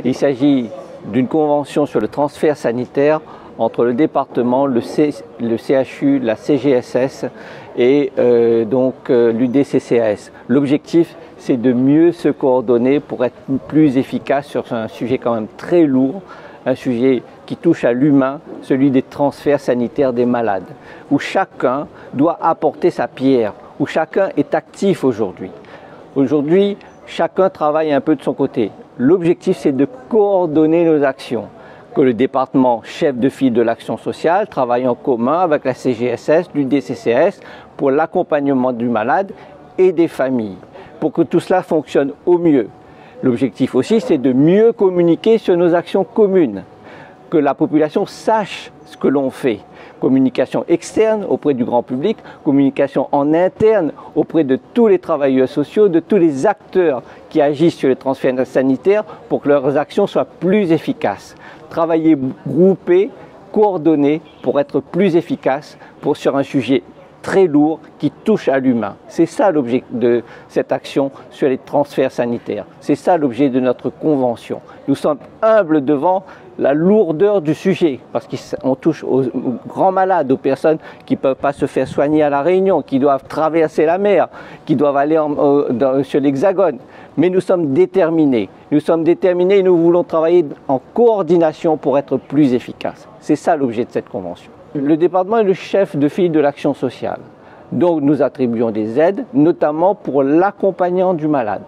Il s'agit d'une convention sur le transfert sanitaire entre le département, le CHU, la CGSS et l'UDCCAS. L'objectif, c'est de mieux se coordonner pour être plus efficace sur un sujet quand même très lourd, un sujet qui touche à l'humain, celui des transferts sanitaires des malades, où chacun doit apporter sa pierre, où chacun est actif aujourd'hui. Aujourd'hui, chacun travaille un peu de son côté. L'objectif, c'est de coordonner nos actions, que le département chef de file de l'action sociale travaille en commun avec la CGSS, l'UDCCS pour l'accompagnement du malade et des familles, pour que tout cela fonctionne au mieux. L'objectif aussi, c'est de mieux communiquer sur nos actions communes, que la population sache ce que l'on fait. Communication externe auprès du grand public, communication en interne auprès de tous les travailleurs sociaux, de tous les acteurs qui agissent sur les transferts sanitaires pour que leurs actions soient plus efficaces. Travailler groupé, coordonné pour être plus efficace sur un sujet très lourd qui touche à l'humain. C'est ça l'objet de cette action sur les transferts sanitaires. C'est ça l'objet de notre convention. Nous sommes humbles devant la lourdeur du sujet, parce qu'on touche aux grands malades, aux personnes qui ne peuvent pas se faire soigner à La Réunion, qui doivent traverser la mer, qui doivent aller sur l'Hexagone. Mais nous sommes déterminés. Nous sommes déterminés et nous voulons travailler en coordination pour être plus efficaces. C'est ça l'objet de cette convention. Le département est le chef de file de l'action sociale. Donc nous attribuons des aides, notamment pour l'accompagnant du malade.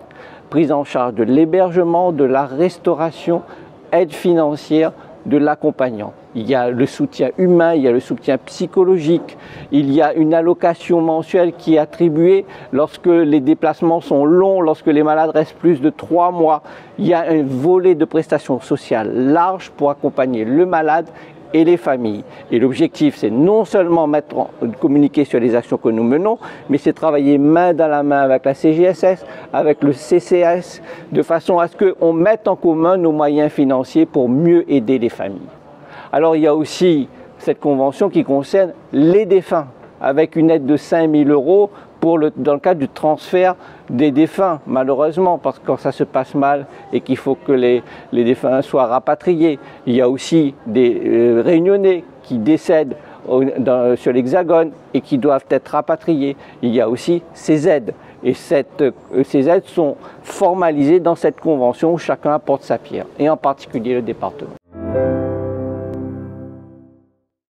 Prise en charge de l'hébergement, de la restauration, aide financière de l'accompagnant. Il y a le soutien humain, il y a le soutien psychologique, il y a une allocation mensuelle qui est attribuée lorsque les déplacements sont longs, lorsque les malades restent plus de 3 mois. Il y a un volet de prestations sociales large pour accompagner le malade et les familles. Et l'objectif, c'est non seulement communiquer sur les actions que nous menons, mais c'est travailler main dans la main avec la CGSS, avec le CCAS, de façon à ce qu'on mette en commun nos moyens financiers pour mieux aider les familles. Alors il y a aussi cette convention qui concerne les défunts, avec une aide de 5 000 € dans le cadre du transfert des défunts, malheureusement, parce que quand ça se passe mal et qu'il faut que les défunts soient rapatriés. Il y a aussi des Réunionnais qui décèdent sur l'Hexagone et qui doivent être rapatriés. Il y a aussi ces aides. Et ces aides sont formalisées dans cette convention où chacun apporte sa pierre, et en particulier le département.